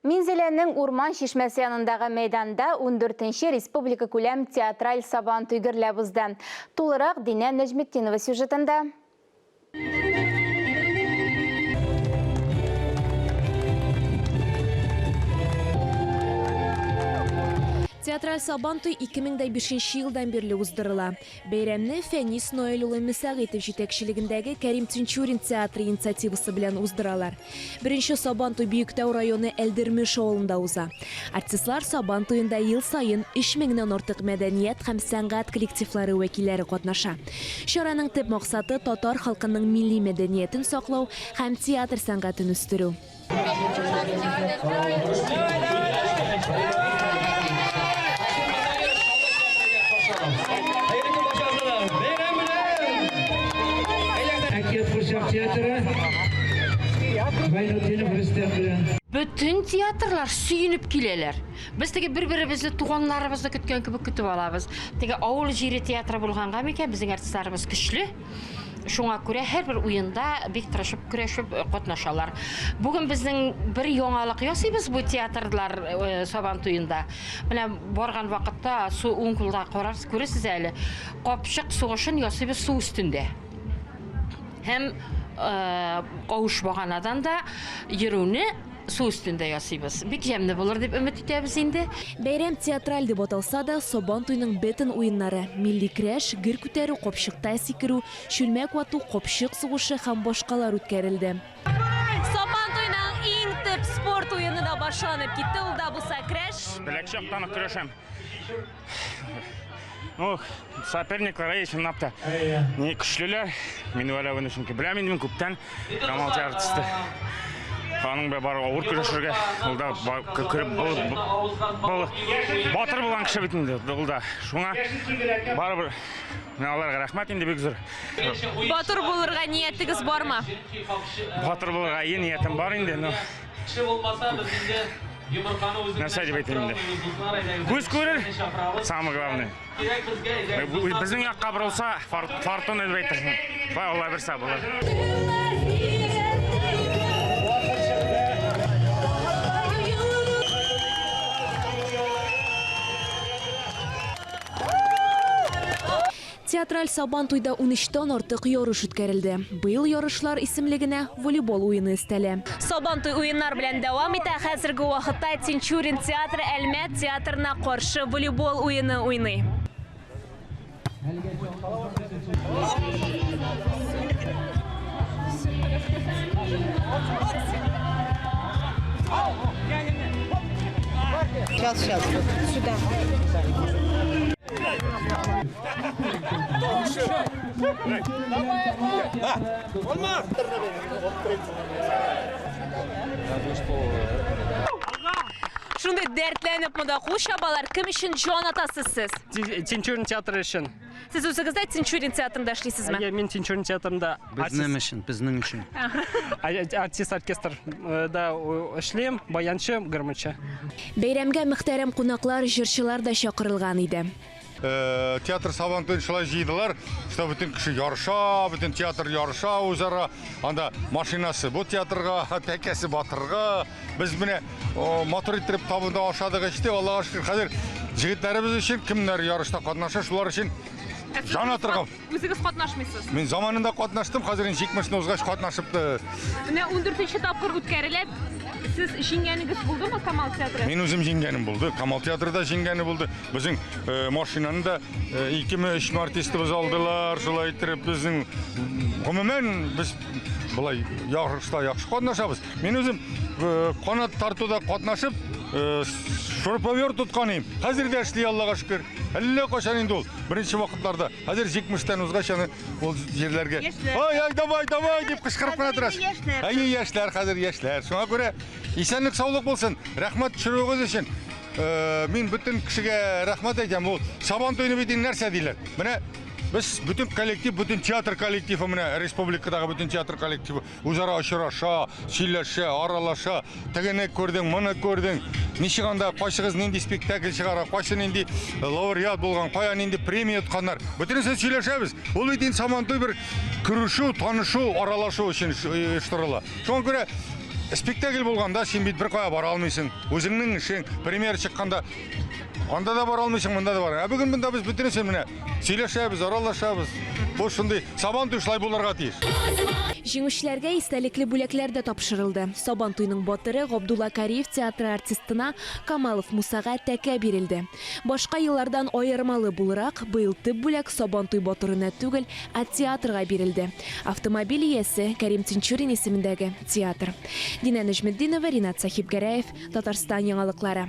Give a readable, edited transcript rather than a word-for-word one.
Минзеленнің Урман шешмесі янындағы мейданда 14-ші республика көлем театраль сабан түйгірлі бұзды. Толырақ Дина Нәжметтинова сюжетінде. Театраль сабантуй 2005 жылдан берлі уздырыла. Бейрәмні Фәнис Ноэль улы Мүсәғитов жетекшілігіндегі Кәрим Тинчурин театры инициативасы білән уздыралар. Бірінші сабантуй Бүйіктау районы Әлдірмеш ауылында уза. Артистлар сабантуйында ел сайын 3000-нен артык мәдәниет һәм сәнгать коллективлары вәкилләре катнаша. Шараның төп максаты татар халкының милли мәдәниятен саклау һәм театр сәнгатен үстерү. Bütün театрлар сүйініп келелер. Біз теге бір-бірімізді туғанларымызды күткен кебек күтіп алабыз. Теге ауыл жері театры болғанға мекен біздің артистларымыз күчлі. Шуңа күрә һәр бір уенда бик тырышып күрәшеп катнашалар. Бүген безнең бер яңалык ясыйбыз бу театрлар сабантуенда. Менә барган вакытта су уңкылда карарсыз күрәсез әле. Капчык сугышын ясыйбыз су өстендә. Һәм кавышмаганнан да йөрүне су өстендә ясыйбыз. Бик җәмле булыр дип өмет итәбез инде. Бәйрәм театраль дип аталса да, сабантуйның бөтен уеннары милли көрәш, гер күтәрү, капчыкта сикерү, чүлмәк вату, капчык сугышы һәм башкалар үткәрелде. Сабантуйның иң төп спорт уены да башланып китте, ул да булса көрәш. Беләкчәктән көрәшәм. Соперниклар өчен напта. Не көчлеләр, мин уйлавым өчен беләм инде күптән Камал артисты. Ханың бар авыр көрәшергә, ул да батыр булган кеше бит инде, ул да. Шуңа барыбер мен аларга рәхмәт инде бик зур. Батыр булырга ниятегез бармы? Батыр булырга ниятем бар инде, но кеше булмаса без инде нәрсә дип әйтәм инде. Күз күрер, самое главное. Безнең якка борылса, фортуна дип әйтерсең. Алла берсә булыр. Театраль сабантуйда 13-тан артык ярыш үткәрелде. Быел ярышлар исемлегенә волейбол уены өстәле. Сабантуй уеннар белән дәвам итә. Хәзерге вакытта Тинчурин театры Әлмәт театрына каршы волейбол уены уйный. Сейчас. Сюда. Шундай дәртләнеп монда кушабалар, кем өчен җан атасыз сез? Тинчурин театры өчен. Сез үзегез дә Тинчурин театрында эшлисезме? Мен Тинчурин театрында безнең өчен. Артист оркестрда эшлим, баянчы, гырмычы. Бәйрәмгә мөхтәрәм кунаклар, җырчылар да чакырылган иде. Театр сабантуйын шулай җыйдылар, что бүтән кеше ярыша, бүтән театр ярыша үзара, анда машинасы бу театрга, тәкәсе батырга, без менә мотор иттереп табында ашадык ичте, Аллага шөкер. Хәзер җегетләребез өчен кемнәр ярышта катнаша, шулар өчен жан атырга. Үзегез катнашмыйсыз? Мин заманында катнаштым, хәзер 70 узгач катнашыпты. Менә 14-нче тапкыр үткәрелеп, сез җиңгәнегез булдымы Камал театры? Мин үзем җиңгәнем булды. Камал театрында җиңгәне булды. Безнең машинаны да 2-3 артистыбыз алдылар, шулай иттереп безнең гомумән без булай ярышта яхшы катнашабыз. Мин үзем канат тартуда катнашып, шурповер тоткан идем. Хәзер дә эшли, Аллага шөкер. Әллә качан инде ул. Беренче вакытларда. Хәзер 70-тән узгач ул җирләргә. Ай, давай дип кычкырып кына торасыз. Яшьләр, хәзер яшьләр. Шуңа күрә исәнлек, саулык булсын. Рәхмәт төшерүегез өчен. Мин бүтән кешегә рәхмәт әйтәм. Ул сабантуйны бит нәрсә диләр. Менә Biz bütün kolektif, bütün tiyatr kolektifi mine Respublikadagi bütün tiyatr kolektifi o'zaro uchrasha, сөйләшә, аралаша, тегене күрдең, моны күрдең. Ничеганда кайсыгыз нинди спектакль чыгара, кайсы нинди лауреат булган, кая нинди премия тотканнар. Бүтәнесе сөйләшәбез. Ул бит инде Сабантуй бер күрешү, танышу, аралашу өчен оештырыла. Шуңа күрә спектакль болғанда сен бүйтіп бір қоя бара алмайсың. Өзіңнің ішің премьер шыққанда анда да бара алмайсың, мында да бара. Бүгін мында біз бүтінесе міне сөйлесеміз, араласамыз. Бұл шындай Сабантуй шылай боларға тиіс. Жеңүчеләргә истәлекле бүләкләр дә тапшырылды. Сабантуйның батыры Габдулла Кариев театры артистына Камалов Мусага тәкә бирелде. Башка еллардан аермалы буларак, быел төп бүләк Сабантуй батырына түгел, а театрга бирелде. Автомобиль иясе Кәрим Тинчурин исемендәге театр. Динә Нәҗметдинова, Ринат Сахибгәрәев, Татарстан яңалыклары.